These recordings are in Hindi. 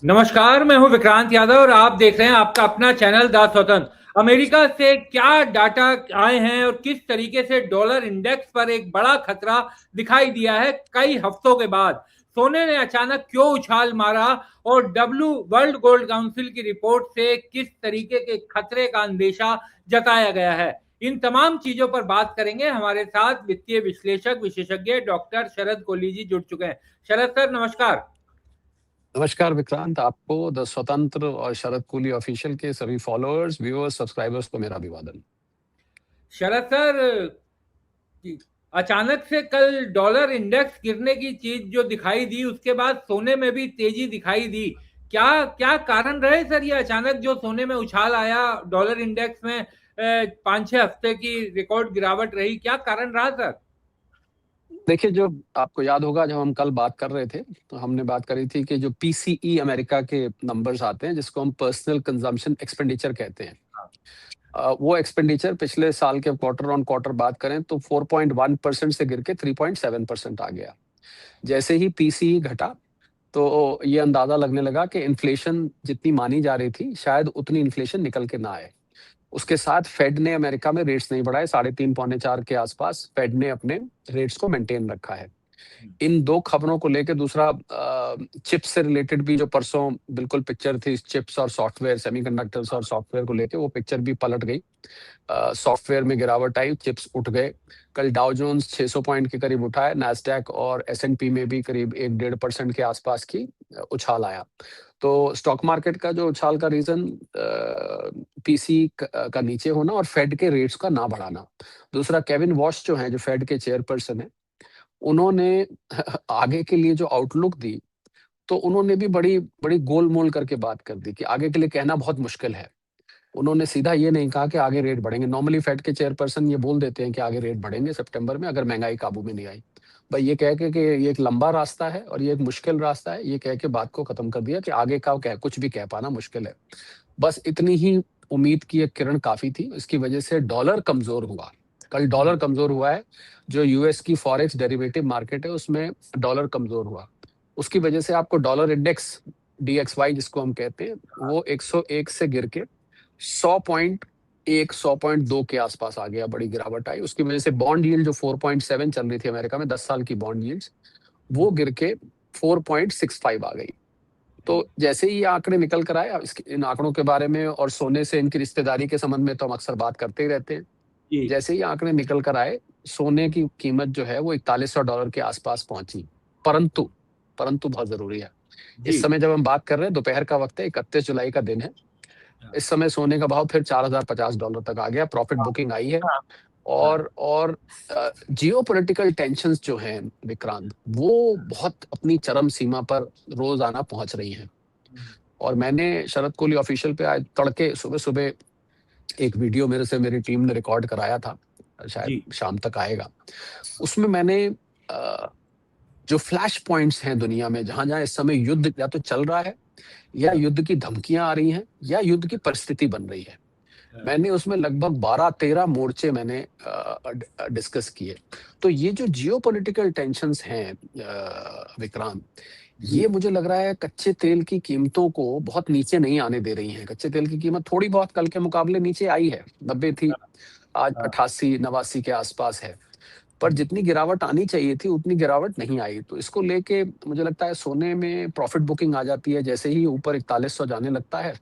नमस्कार, मैं हूं विक्रांत यादव और आप देख रहे हैं आपका अपना चैनल द स्वतंत्र। अमेरिका से क्या डाटा आए हैं और किस तरीके से डॉलर इंडेक्स पर एक बड़ा खतरा दिखाई दिया है कई हफ्तों के बाद। सोने ने अचानक क्यों उछाल मारा और वर्ल्ड गोल्ड काउंसिल की रिपोर्ट से किस तरीके के खतरे का अंदेशा जताया गया है, इन तमाम चीजों पर बात करेंगे। हमारे साथ वित्तीय विश्लेषक विशेषज्ञ डॉक्टर शरद कोहली जी जुड़ चुके हैं। शरद सर, नमस्कार। नमस्कार विक्रांत, आपको द स्वतंत्र और शरद कोहली ऑफिशियल के सभी फॉलोअर्स, व्यूअर्स, सब्सक्राइबर्स को मेरा अभिवादन। शरद सर, अचानक से कल डॉलर इंडेक्स गिरने की चीज जो दिखाई दी, उसके बाद सोने में भी तेजी दिखाई दी। क्या क्या कारण रहे सर ये अचानक जो सोने में उछाल आया, डॉलर इंडेक्स में 5-6 हफ्ते की रिकॉर्ड गिरावट रही, क्या कारण रहा सर? देखिए, जो आपको याद होगा, जब हम कल बात कर रहे थे तो हमने बात करी थी कि जो पीसीई अमेरिका के नंबर्स आते हैं, जिसको हम पर्सनल कंजम्पशन एक्सपेंडिचर कहते हैं, वो एक्सपेंडिचर पिछले साल के क्वार्टर ऑन क्वार्टर बात करें तो 4.1% से गिर के 3.7% आ गया। जैसे ही पीसीई घटा तो ये अंदाजा लगने लगा कि इन्फ्लेशन जितनी मानी जा रही थी, शायद उतनी इन्फ्लेशन निकल के ना आए। उसके साथ फेड ने अमेरिका में रेट्स नहीं बढ़ाए, 3.5 पौने 4 के आसपास फेड ने अपने रेट्स को मेंटेन रखा है। इन दो खबरों को लेकर दूसरा चिप्स से रिलेटेड भी जो परसों बिल्कुल पिक्चर थी, चिप्स और सॉफ्टवेयर, सेमीकंडक्टर्स और सॉफ्टवेयर को लेकर, वो पिक्चर भी पलट गई। सॉफ्टवेयर में गिरावट आई, चिप्स उठ गए। कल डाउ जोन्स 600 पॉइंट के करीब उठा है, नैस्डैक और एस&पी में भी करीब 1-1.5% के आसपास की उछाल आया। तो स्टॉक मार्केट का जो उछाल का रीजन पीसी का नीचे होना और फेड के रेट्स का ना बढ़ाना। दूसरा, केविन वॉश जो है, जो फेड के चेयरपर्सन है, उन्होंने आगे के लिए जो आउटलुक दी, तो उन्होंने भी बड़ी बड़ी गोलमोल करके बात कर दी कि आगे के लिए कहना बहुत मुश्किल है। उन्होंने सीधा ये नहीं कहा कि आगे रेट बढ़ेंगे। नॉर्मली फेड के चेयरपर्सन ये बोल देते हैं कि आगे रेट बढ़ेंगे सितंबर में, अगर महंगाई काबू में नहीं आई। भाई ये कह के कि ये एक लंबा रास्ता है और ये एक मुश्किल रास्ता है, ये कह के बात को खत्म कर दिया कि आगे का कुछ भी कह पाना मुश्किल है। बस इतनी ही उम्मीद की एक किरण काफी थी। इसकी वजह से डॉलर कमजोर हुआ। कल डॉलर कमजोर हुआ है। जो यूएस की फॉरेक्स डेरिवेटिव मार्केट है, उसमें डॉलर कमजोर हुआ। उसकी वजह से आपको डॉलर इंडेक्स DXY जिसको हम कहते हैं, वो 101 से गिर के 100.1 100.2 के आसपास आ गया। बड़ी गिरावट आई। उसकी वजह से बॉन्ड यील्ड जो 4.7 चल रही थी अमेरिका में, 10 साल की बॉन्ड यील्ड्स, वो गिर के 4.65 आ गई। तो जैसे ही ये आंकड़े निकल कर आए, इन आंकड़ों के बारे में और सोने से इनकी रिश्तेदारी के संबंध में तो हम अक्सर बात करते ही रहते हैं। जैसे ही आंकड़े निकल कर आए, सोने की कीमत जो है वो $4100 के आसपास पहुंची। परंतु परंतु बहुत जरूरी है, इस समय जब हम बात कर रहे हैं, दोपहर का वक्त है, 31 जुलाई का दिन है। इस समय सोने का भाव फिर $4050 तक आ गया। प्रॉफिट बुकिंग आई है। और जियोपॉलिटिकल टेंशंस जो हैं विक्रांत, वो बहुत अपनी चरम सीमा पर रोजाना पहुंच रही हैं। और मैंने शरद कोहली ऑफिशियल पे आज तड़के सुबह सुबह एक वीडियो मेरे से मेरी टीम ने रिकॉर्ड कराया था, शायद शाम तक आएगा। उसमें मैंने जो फ्लैश पॉइंट्स हैं दुनिया में, जहां जहां इस समय युद्ध या तो चल रहा है, या युद्ध की धमकियां आ रही हैं, या युद्ध की परिस्थिति बन रही है, मैंने उसमें लगभग 12-13 मोर्चे मैंने डिस्कस किए। तो ये जो जियोपॉलिटिकल टेंशंस हैं विक्रांत, ये मुझे लग रहा है कच्चे तेल की कीमतों को बहुत नीचे नहीं आने दे रही हैं। कच्चे तेल की कीमत थोड़ी बहुत कल के मुकाबले नीचे आई है, 90 थी, आज 88-89 के आसपास है। पर जितनी गिरावट आनी चाहिए थी उतनी गिरावट नहीं आई। तो इसको लेके मुझे लगता है सोने में प्रॉफिट बुकिंग आ जाती है जैसे ही ऊपर 4100 जाने लगता है।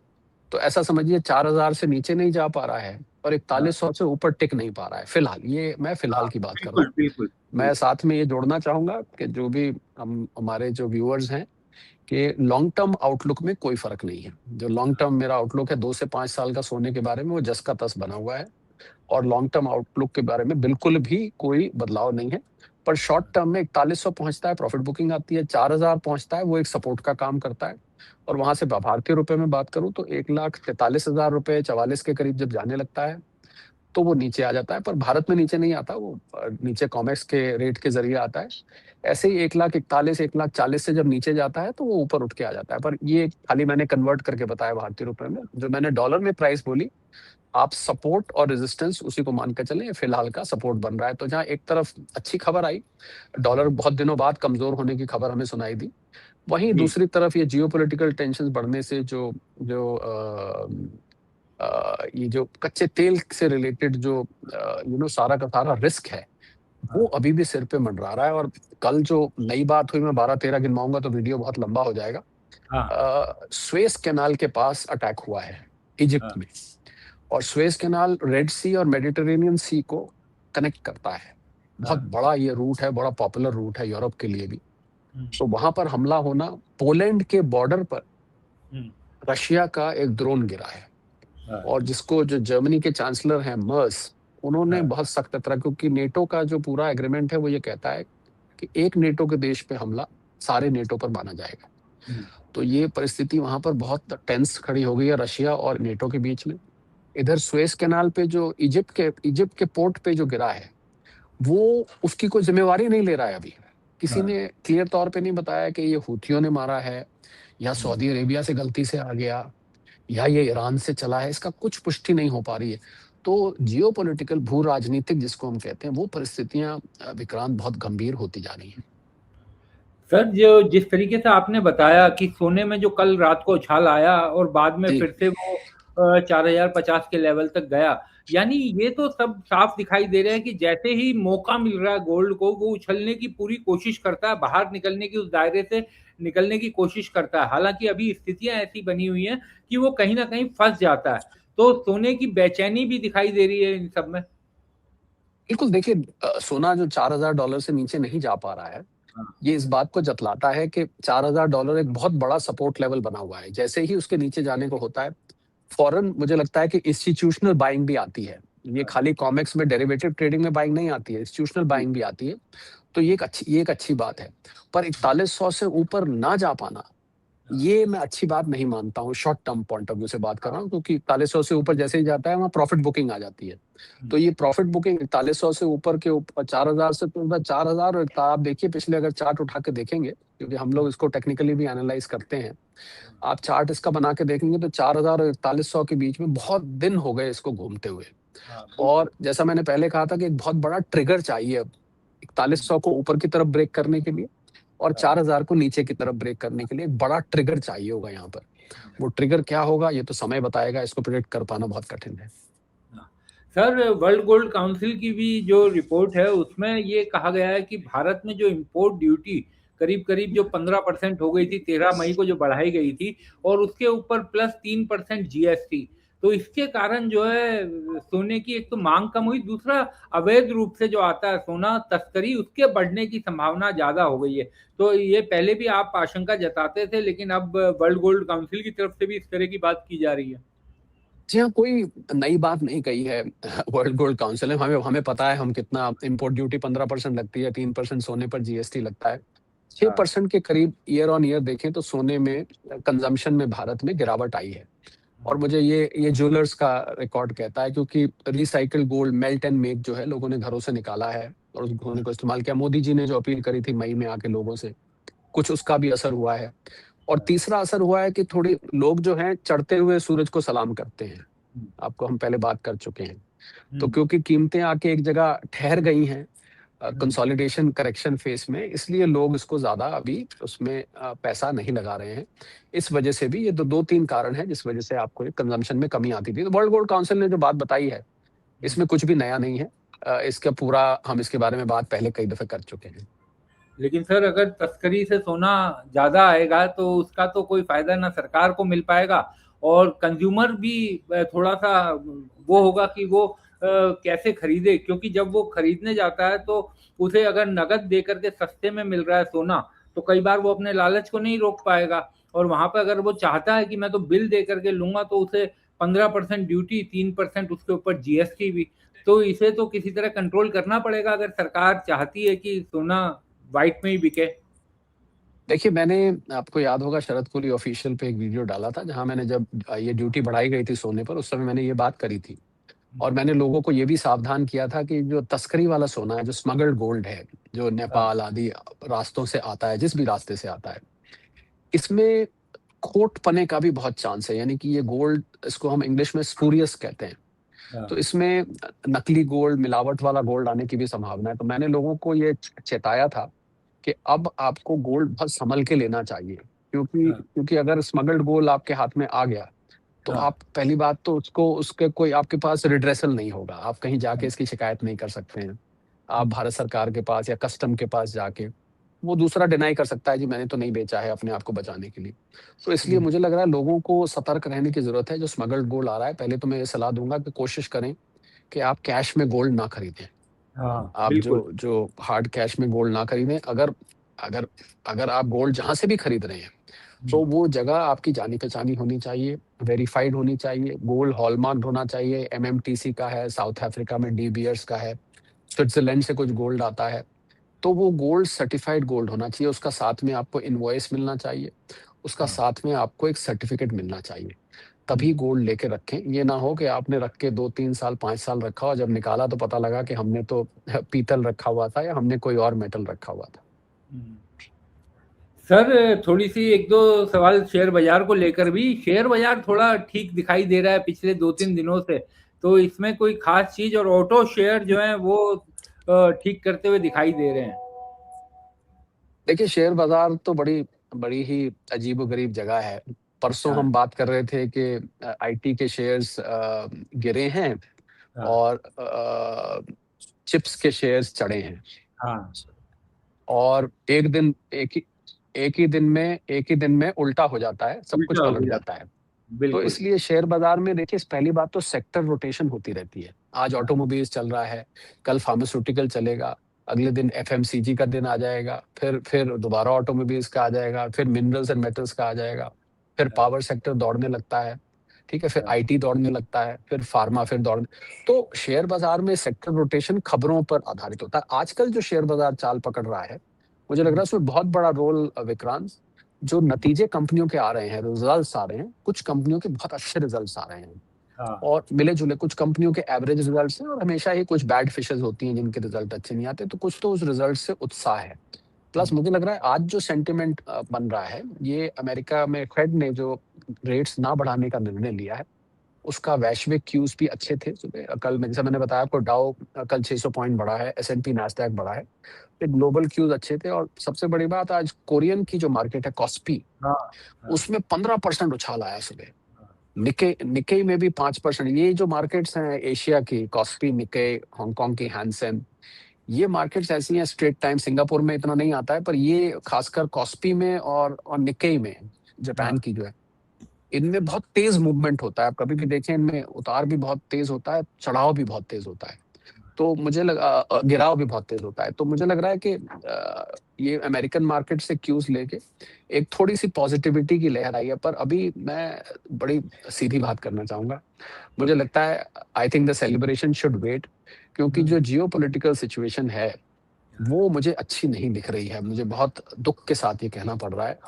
तो ऐसा समझिए 4000 से नीचे नहीं जा पा रहा है और 4100 से ऊपर टिक नहीं पा रहा है फिलहाल। ये मैं फिलहाल की बात कर रहा हूँ। मैं साथ में ये जोड़ना चाहूंगा कि जो भी हमारे जो व्यूअर्स हैं, कि लॉन्ग टर्म आउटलुक में कोई फर्क नहीं है। जो लॉन्ग टर्म मेरा आउटलुक है 2 से 5 साल का सोने के बारे में, वो जस का तस बना हुआ है। और लॉन्ग टर्म आउटलुक के बारे में बिल्कुल भी कोई बदलाव नहीं है। पर शॉर्ट टर्म में 4100 पहुंचता है, प्रॉफिट बुकिंग आती है, 4000 पहुंचता है, वो एक सपोर्ट का काम करता है। और वहां से भारतीय रुपए में बात करूं तो 1,43,000 रुपए 44 के करीब जब जाने लगता है, तो वो नीचे आ जाता है। पर भारत में नीचे नहीं आता, वो नीचे कॉमेक्स के रेट के जरिए आता है। ऐसे ही 1,41,000 1,40,000 से जब नीचे जाता है तो वो ऊपर उठ के आ जाता है। पर ये खाली मैंने कन्वर्ट करके बताया भारतीय रुपए में। जो मैंने डॉलर में प्राइस बोली, आप सपोर्ट और रेजिस्टेंस उसी को मान के चलें। फिलहाल का सपोर्ट बन रहा है। तो जहां एक तरफ अच्छी खबर आई, डॉलर बहुत दिनों बाद कमजोर होने की खबर हमें सुनाई दी, वहीं जी। दूसरी तरफ ये जियोपॉलिटिकल टेंशन बढ़ने से जो जो ये जो कच्चे तेल से रिलेटेड जो सारा का सारा रिस्क है, वो हाँ, अभी भी सिर पे मंडरा रहा है। और कल जो नई बात हुई, मैं 12-13 गिनवाऊंगा तो वीडियो बहुत लंबा हो जाएगा। हाँ, स्वेज कैनाल के पास अटैक हुआ है इजिप्ट हाँ, में। और स्वेज कैनाल रेड सी और मेडिटेरेनियन सी को कनेक्ट करता है। बहुत हाँ, बड़ा ये रूट है, बड़ा पॉपुलर रूट है यूरोप के लिए भी। हम्म, तो वहां पर हमला होना, पोलैंड के बॉर्डर पर हम्म, रशिया का एक ड्रोन गिरा है। हाँ, और जिसको जो जर्मनी के चांसलर हैं मर्स, उन्होंने हाँ, बहुत सख्त एतराज, क्योंकि नेटो का जो पूरा एग्रीमेंट है वो ये कहता है कि एक नेटो के देश पे हमला सारे नेटो पर माना जाएगा। हम्म, तो ये परिस्थिति वहां पर बहुत टेंस खड़ी हो गई है रशिया और नेटो के बीच में। इधर सुएज कैनाल पे जो इजिप्ट के पोर्ट पे जो गिरा है, वो उसकी कोई जिम्मेवारी नहीं ले रहा है अभी। किसी हाँ, ने क्लियर तौर पे नहीं बताया कि ये हूथियों ने मारा है, या हम्म। सऊदी अरेबिया से गलती से आ गया, या ये ईरान से चला है। इसका कुछ पुष्टि नहीं हो पा रही है। तो जियोपॉलिटिकल, भू राजनीतिक जिसको हम कहते हैं, वो परिस्थितियां विक्रांत बहुत गंभीर होती जा रही हैं। सर, जो जिस तरीके से आपने बताया कि सोने में जो कल रात को उछाल आया और बाद में जी। फिर से वो 4050 के लेवल तक गया, यानी ये तो सब साफ दिखाई दे रहा है कि जैसे ही मौका मिल रहा है गोल्ड को, वो उछलने की पूरी कोशिश करता है, बाहर निकलने की, उस दायरे से निकलने की कोशिश करता है। हालांकि अभी स्थितियां ऐसी बनी हुई हैं कि वो कहीं ना कहीं फंस जाता है। तो सोने की बेचैनी भी दिखाई दे रही है इन सब में। बिल्कुल, देखिए, सोना जो $4000 से नीचे नहीं जा पा रहा है, हाँ, ये इस बात को जतलाता है कि $4000 एक बहुत बड़ा सपोर्ट लेवल बना हुआ है। जैसे ही उसके नीचे जाने को होता है, फौरन मुझे लगता है कि इंस्टीट्यूशनल बाइंग भी आती है। ये हाँ, खाली कॉमेक्स में डेरिवेटिव ट्रेडिंग में बाइंग नहीं आती है, इंस्टीट्यूशनल जी, बाइंग भी आती है। तो ये एक अच्छी बात है। पर 4100 से ऊपर ना जा पाना, हाँ, ये मैं अच्छी बात नहीं मानता हूँ। Short term point of view से बात कर हाँ, रहा हूँ, क्योंकि 4100 से ऊपर जैसे ही जाता है, वहाँ प्रॉफिट बुकिंग आ जाती है। हम्म, तो ये प्रॉफिट बुकिंग 4100 से ऊपर के ऊपर 4000 से, तो 4000, और आप देखिए पिछले अगर चार्ट उठा के देखेंगे, क्योंकि हम लोग इसको टेक्निकली भी एनालाइज करते हैं। आप चार्ट इसका बना के देखेंगे तो 4000 और 4100 के बीच में बहुत दिन हो गए इसको घूमते हुए। हाँ, बिल्कुल। और जैसा मैंने पहले कहा था कि एक बहुत बड़ा ट्रिगर चाहिए अब 4100 को ऊपर की तरफ ब्रेक करने के लिए, और हाँ, 4000 को नीचे की तरफ ब्रेक करने के लिए एक बड़ा ट्रिगर चाहिए होगा यहाँ पर। वो ट्रिगर क्या होगा, ये तो समय बताएगा। इसको प्रिडिक्ट कर पाना बहुत कठिन है। हाँ। सर, वर्ल्ड गोल्ड काउंसिल की भी जो रिपोर्ट है उसमें ये कहा गया है कि भारत में जो इम्पोर्ट ड्यूटी करीब करीब जो 15% हो गई थी 13 मई को, जो बढ़ाई गई थी, और उसके ऊपर प्लस 3% जीएसटी। तो इसके कारण जो है सोने की एक तो मांग कम हुई, दूसरा अवैध रूप से जो आता है सोना तस्करी, उसके बढ़ने की संभावना ज्यादा हो गई है। तो ये पहले भी आप आशंका जताते थे, लेकिन अब वर्ल्ड गोल्ड काउंसिल की तरफ से भी इस तरह की बात की जा रही है। जी हाँ, कोई नई बात नहीं कही है वर्ल्ड गोल्ड काउंसिल ने। हमें हमें पता है हम कितना इम्पोर्ट ड्यूटी 15% लगती है, 3% सोने पर जीएसटी लगता है। छह हाँ, परसेंट के करीब ईयर ऑन ईयर देखें तो सोने में कंजम्पशन में भारत में गिरावट आई है। और मुझे ये ज्वेलर्स का रिकॉर्ड कहता है, क्योंकि recycle gold melt and make जो है, लोगों ने घरों से निकाला है और उस गोल्ड को इस्तेमाल किया। मोदी जी ने जो अपील करी थी मई में आके लोगों से, कुछ उसका भी असर हुआ है। और हाँ, तीसरा असर हुआ है कि थोड़ी लोग जो हैं चढ़ते हुए सूरज को सलाम करते हैं। हम्म, आपको हम पहले बात कर चुके हैं। तो हम्म, क्योंकि कीमतें आके एक जगह ठहर गई हैं हम्म। कंसोलिडेशन करेक्शन फेस में, इसलिए लोग इसको ज्यादा अभी उसमें पैसा नहीं लगा रहे हैं। इस वजह से भी ये दो तीन कारण है जिस वजह से आपको कंजम्पशन में कमी आती थी। तो वर्ल्ड गोल्ड काउंसिल ने जो बात बताई है, हम्म। इसमें कुछ भी नया नहीं है। इसका पूरा हम इसके बारे में बात पहले कई दफे कर चुके हैं। लेकिन सर, अगर तस्करी से सोना ज्यादा आएगा तो उसका तो कोई फायदा ना सरकार को मिल पाएगा, और कंज्यूमर भी थोड़ा सा वो होगा कि वो कैसे खरीदे, क्योंकि जब वो खरीदने जाता है तो उसे अगर नगद दे करके सस्ते में मिल रहा है सोना, तो कई बार वो अपने लालच को नहीं रोक पाएगा। और वहां पर अगर वो चाहता है कि मैं तो बिल दे करके लूंगा, तो उसे 15% ड्यूटी, 3% उसके ऊपर जीएसटी भी। तो इसे तो किसी तरह कंट्रोल करना पड़ेगा अगर सरकार चाहती है कि सोना व्हाइट में ही बिके। देखिए, मैंने, आपको याद होगा, शरद कोहली ऑफिशियल पे एक वीडियो डाला था, जहां मैंने, जब ये ड्यूटी बढ़ाई गई थी सोने पर, उस समय मैंने ये बात करी थी। और मैंने लोगों को ये भी सावधान किया था कि जो तस्करी वाला सोना है, जो स्मगल्ड गोल्ड है, जो हाँ, नेपाल आदि रास्तों से आता है, जिस भी रास्ते से आता है, इसमें खोट पने का भी बहुत चांस है। यानी कि ये गोल्ड, इसको हम इंग्लिश में स्पूरियस कहते हैं। हाँ, तो इसमें नकली गोल्ड, मिलावट वाला गोल्ड आने की भी संभावना है। तो मैंने लोगों को ये चेताया था कि अब आपको गोल्ड बहुत संभल के लेना चाहिए, क्योंकि हाँ, क्योंकि अगर स्मगल्ड गोल्ड आपके हाथ में आ गया तो हाँ, आप पहली बात तो उसको उसके कोई आपके पास रिड्रेसल नहीं होगा, आप कहीं जाके इसकी शिकायत नहीं कर सकते हैं। आप हम्म, भारत सरकार के पास या कस्टम के पास जाके वो दूसरा डिनाई कर सकता है जी मैंने तो नहीं बेचा है अपने आप को बचाने के लिए। तो इसलिए हम्म, मुझे लग रहा है लोगों को सतर्क रहने की ज़रूरत है। जो स्मगल्ड गोल्ड आ रहा है, पहले तो मैं ये सलाह दूँगा कि कोशिश करें कि आप कैश में गोल्ड ना खरीदें। हाँ, आप जो बिल्कुल। जो हार्ड कैश में गोल्ड ना खरीदें। अगर अगर अगर आप गोल्ड जहाँ से भी खरीद रहे हैं, तो हम्म, वो जगह आपकी जानी-पहचानी होनी चाहिए, वेरिफाइड होनी चाहिए, गोल्ड हॉलमार्क्ड होना चाहिए, एमएमटीसी का है, साउथ अफ्रीका में डी बियर्स का है, स्विट्ज़रलैंड से कुछ गोल्ड आता है। तो वो गोल्ड सर्टिफाइड गोल्ड होना चाहिए, उसका साथ में आपको इनवॉइस मिलना चाहिए, उसका हाँ, साथ में आपको एक सर्टिफिकेट मिलना चाहिए। हम्म, तभी गोल्ड लेके रखें। ये ना हो कि आपने रख के 2-3 साल, 5 साल रखा और जब निकाला तो पता लगा कि हमने तो पीतल रखा हुआ था या हमने कोई और मेटल रखा हुआ था। हम्म। सर, थोड़ी सी एक दो सवाल शेयर बाजार को लेकर भी। शेयर बाजार थोड़ा ठीक दिखाई दे रहा है पिछले 2-3 दिनों से, तो इसमें कोई खास चीज? और ऑटो शेयर जो है वो ठीक करते हुए दिखाई दे रहे हैं। देखिए, शेयर बाज़ार तो बड़ी बड़ी ही अजीबो-गरीब जगह है। परसों हाँ, हम बात कर रहे थे कि आईटी के शेयर्स गिरे हैं हाँ, और चिप्स के शेयर्स चढ़े हैं। हाँ, और एक ही दिन में उल्टा हो जाता है, सब कुछ उल्टा हो पलट गया। जाता है। तो बिल्कुल। इसलिए शेयर बाज़ार में देखिए पहली बात तो सेक्टर रोटेशन होती रहती है। आज हाँ, ऑटोमोबाइल्स चल रहा है, कल फार्मास्यूटिकल चलेगा, अगले दिन एफएमसीजी का दिन आ जाएगा, फिर दोबारा ऑटोमोबाइल्स का आ जाएगा, फिर मिनरल्स एंड मेटल्स का आ जाएगा, फिर हाँ, पावर सेक्टर दौड़ने लगता है, ठीक है? फिर हाँ, आईटी दौड़ने लगता है, फिर फार्मा फिर दौड़ तो शेयर बाज़ार में सेक्टर रोटेशन खबरों पर आधारित होता है। आजकल जो शेयर बाज़ार चाल पकड़ रहा है, मुझे लग रहा है हम्म, उसमें बहुत बड़ा रोल विक्रांत जो नतीजे कंपनियों के आ रहे हैं, रिजल्ट्स आ रहे हैं, कुछ कंपनियों के बहुत अच्छे रिजल्ट्स आ रहे हैं हाँ, और मिले-जुले कुछ कंपनियों के एवरेज रिजल्ट्स हैं और हमेशा ही कुछ बैड फिशेज़ होती हैं जिनके रिजल्ट अच्छे नहीं आते, तो कुछ तो उस रिजल्ट से उत्साह है। प्लस हम्म, मुझे लग रहा है आज जो सेंटिमेंट बन रहा है, ये अमेरिका में फेड ने जो रेट्स ना बढ़ाने का निर्णय लिया है, उसका वैश्विक क्यूज़ भी अच्छे थे सुबह। कल जैसा मैंने बताया आपको डाउ कल 600 पॉइंट बढ़ा है, एस-एंड-पी नैस्डैक बढ़ा है। ये ग्लोबल क्यूज़ अच्छे थे और सबसे बड़ी बात आज कोरियन की जो मार्केट है कॉस्पी, हाँ, हाँ, उसमें 15% उछाल आया सुबह। हाँ, निक्केई में भी 5%। ये जो मार्केट्स हैं एशिया की कॉस्पी, निक्केई, हांगकांग की हैंसेन, ये मार्केट्स ऐसी हैं स्ट्रेट टाइम सिंगापुर में इतना नहीं आता है पर ये खासकर कॉस्पी में और निक्केई में, हाँ, जापान की जो है, इनमें बहुत तेज़ मूवमेंट होता है। आप कभी भी देखें इनमें उतार भी बहुत तेज़ होता है, चढ़ाव भी बहुत तेज़ होता है। तो गिराव भी बहुत तेज़ होता है। तो मुझे लग रहा है कि ये अमेरिकन मार्केट से क्यूज़ लेके एक थोड़ी-सी पॉज़िटिविटी की लहर आई है। पर अभी मैं बड़ी सीधी बात करना चाहूँगा। मुझे लगता है I think the celebration should wait क्योंकि हम्म, जो जियोपॉलिटिकल सिचुएशन है, वो मुझे अच्छी नहीं दिख रही है। मुझे बहुत दुःख के साथ ये कहना पड़ रहा है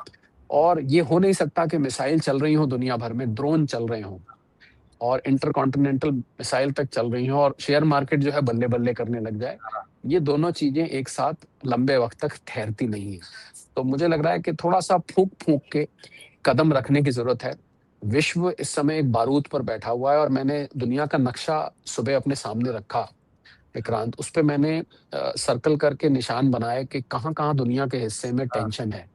और ये हो नहीं सकता कि मिसाइल चल रही हों दुनिया भर में, ड्रोन चल रहे हों और इंटरकॉन्टिनेंटल मिसाइल तक चल रही हों और शेयर मार्केट जो है बल्ले-बल्ले करने लग जाए। ये दोनों चीज़ें एक साथ लंबे वक़्त तक ठहरती नहीं हैं। तो मुझे लग रहा है कि थोड़ा-सा फूँक-फूँक के कदम रखने की ज़रूरत है। विश्व इस समय एक बारूद पर बैठा हुआ है और मैंने दुनिया का नक्शा सुबह अपने सामने रखा विक्रांत, उस पे मैंने सर्कल करके निशान बनाए कि कहाँ-कहाँ दुनिया के हिस्से में हाँ, टेंशन है।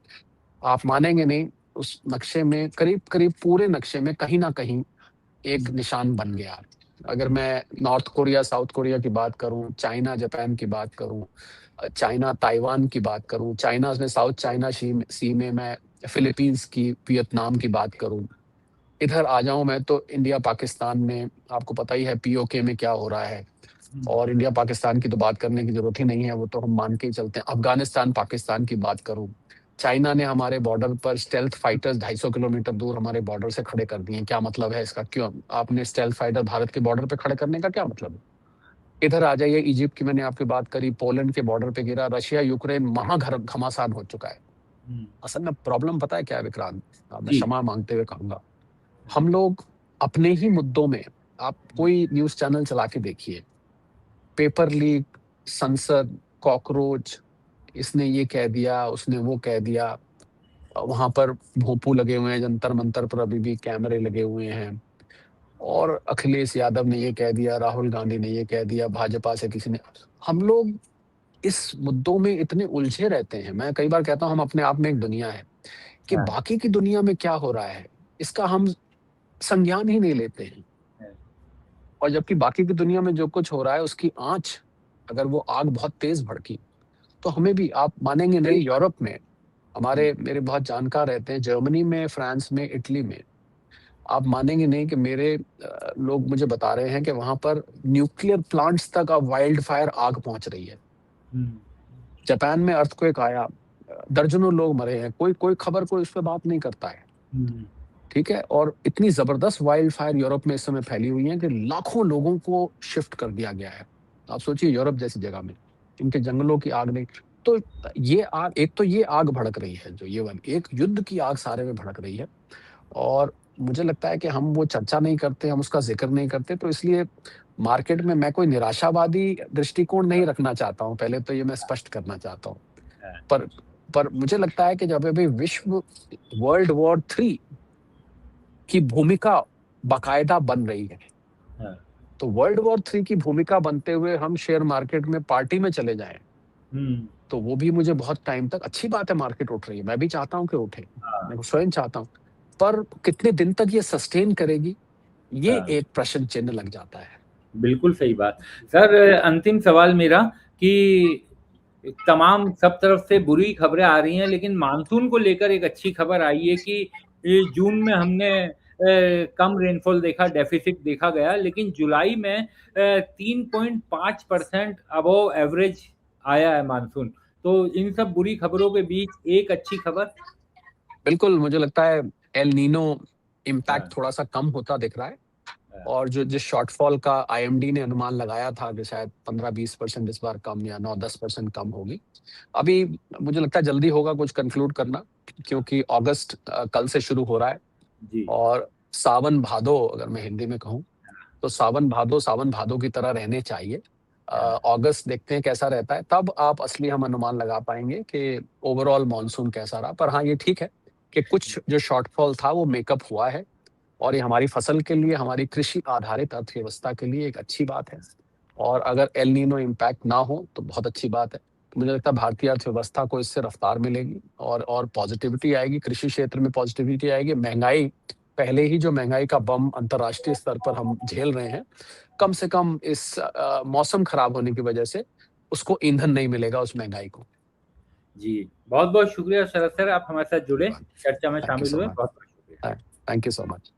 आप मानेंगे नहीं, उस नक्शे में करीब-करीब पूरे नक्शे में कहीं न कहीं एक हम्म, निशान बन गया। अगर हम्म, मैं नॉर्थ कोरिया, साउथ कोरिया की बात करूँ, चाइना, जापान की बात करूँ, चाइना, ताइवान की बात करूँ, चाइना में साउथ चाइना सी में मैं फिलीपींस की, वियतनाम की बात करूँ। इधर आ जाऊँ मैं तो इंडिया, पाकिस्तान में आपको पता ही है पीओके में क्या हो रहा है हम्म, और इंडिया, पाकिस्तान की तो बात करने की ज़रूरत ही नहीं है, वो तो हम मान के ही चलते हैं। अफ़गानिस्तान, पाकिस्तान की बात करूँ, चाइना ने हमारे बॉर्डर पर स्टेल्थ फाइटर्स 250 किलोमीटर दूर हमारे बॉर्डर से खड़े कर दिए हैं। क्या मतलब है इसका? क्यों? आपने स्टेल्थ फाइटर भारत के बॉर्डर पे खड़े करने का क्या मतलब है? इधर आ जाइए, इजिप्ट की मैंने आपकी बात करी, पोलैंड के बॉर्डर पे गिरा, रशिया, यूक्रेन घमासान हो चुका है। हम्म, असल में प्रॉब्लम पता है क्या है विक्रांत? मैं जी, क्षमा माँगते हुए कहूँगा, हम लोग अपने ही मुद्दों में आप कोई न्यूज़ चैनल चला के देखिए, पेपर लीक, संसद, कॉकरोच, इसने ये कह दिया, उसने वो कह दिया। वहाँ पर भोंपू लगे हुए हैं, जंतर-मंतर पर अभी भी कैमरे लगे हुए हैं और अखिलेश यादव ने ये कह दिया, राहुल गांधी ने ये कह दिया, भाजपा से किसी ने हम लोग इस मुद्दों में इतने उलझे रहते हैं। मैं कई बार कहता हूँ हम अपने आप में एक दुनिया है कि हाँ, बाकी की दुनिया में क्या हो रहा है इसका हम संज्ञान ही नहीं लेते हैं। हाँ, और जबकि बाकी की दुनिया में जो कुछ हो रहा है उसकी आंच, अगर वो आग बहुत तेज भड़की तो हमें भी, आप मानेंगे सही नहीं, बात। यूरोप में हुँ, हमारे मेरे बहुत जानकार रहते हैं, जर्मनी में, फ्रांस में, इटली में, आप मानेंगे नहीं कि मेरे लोग मुझे बता रहे हैं कि वहां पर न्यूक्लियर प्लांट्स तक अब वाइल्ड फायर आग पहुंच रही है। हुँ, जापान में अर्थक्वेक आया, दर्जनों लोग मरे हैं, कोई कोई खबर, कोई उस पर बात नहीं करता है। हुँ, ठीक है, और इतनी जबरदस्त वाइल्ड फायर यूरोप में इस समय फैली हुई है कि लाखों लोगों को शिफ्ट कर दिया गया है। आप सोचिए यूरोप जैसी जगह में इनके जंगलों की आग नहीं। तो ये आग, एक तो ये आग भड़क रही है, जो ये वाली एक युद्ध की आग सारे में भड़क रही है। और मुझे लगता है कि हम वो चर्चा नहीं करते, हम उसका जिक्र नहीं करते, तो इसलिए मार्केट में मैं कोई निराशावादी दृष्टिकोण नहीं रखना चाहता हूँ, पहले तो ये मैं स्पष्ट करना चाहता हूँ। हाँ, पर पर मुझे लगता है कि जब अभी विश्व वर्ल्ड वॉर 3 की भूमिका बाकायदा बन रही है, हाँ, तो वर्ल्ड वॉर 3 की भूमिका बनते हुए हम शेयर मार्केट में पार्टी में चले जाएं, हुँ, तो वो भी मुझे बहुत टाइम तक अच्छी बात है, मार्केट उठ रही है, मैं भी चाहता हूं कि उठे, हाँ, मैं स्वयं चाहता हूं। पर कितने दिन तक ये सस्टेन करेगी, ये हाँ। एक प्रश्न चिन्ह लग जाता है। बिल्कुल सही बात। सर अंतिम सवाल मेरा कि तमाम सब तरफ से बुरी खबरें आ रही हैं, लेकिन मानसून को लेकर एक अच्छी खबर आई है कि जून में हमने कम रेनफॉल देखा, डेफ़िसिट देखा गया, लेकिन जुलाई में 3.5% अबव एवरेज आया है मानसून। तो इन सब बुरी खबरों के बीच एक अच्छी खबर। बिल्कुल, मुझे लगता है एल नीनो हाँ, इम्पैक्ट थोड़ा सा कम होता दिख रहा है। हाँ, और जो जिस शॉर्टफॉल का आईएमडी ने अनुमान लगाया था कि शायद 15-20% इस बार कम या 9-10% कम होगी, अभी मुझे लगता है जल्दी होगा कुछ कंक्लूड करना, क्योंकि अगस्त कल से शुरू हो रहा है। जी। और सावन भादो, अगर मैं हिंदी में कहूँ, तो सावन भादो की तरह रहने चाहिए। हाँ, अगस्त देखते हैं कैसा रहता है, तब आप असली हम अनुमान लगा पाएंगे कि ओवरऑल मॉनसून कैसा रहा। पर हाँ, ये ठीक है कि कुछ जो शॉर्टफॉल था वो मेकअप हुआ है, और ये हमारी फसल के लिए, हमारी कृषि आधारित अर्थव्यवस्था के लिए एक अच्छी बात है। और अगर एल नीनो इम्पैक्ट ना हो तो बहुत अच्छी बात है। तो मुझे लगता है भारतीय अर्थव्यवस्था को इससे रफ्तार मिलेगी, और पॉजिटिविटी आएगी, कृषि क्षेत्र में पॉजिटिविटी आएगी। महंगाई, पहले ही जो महंगाई का बम अंतर्राष्ट्रीय स्तर पर हम झेल रहे हैं, कम से कम इस मौसम खराब होने की वजह से उसको ईंधन नहीं मिलेगा, उस महंगाई को। जी, बहुत-बहुत शुक्रिया शरद सर, आप हमारे साथ जुड़े, धन्यवाद। चर्चा में थैंक यू शामिल सो हुए। मच। बहुत-बहुत शुक्रिया। Thank you so much.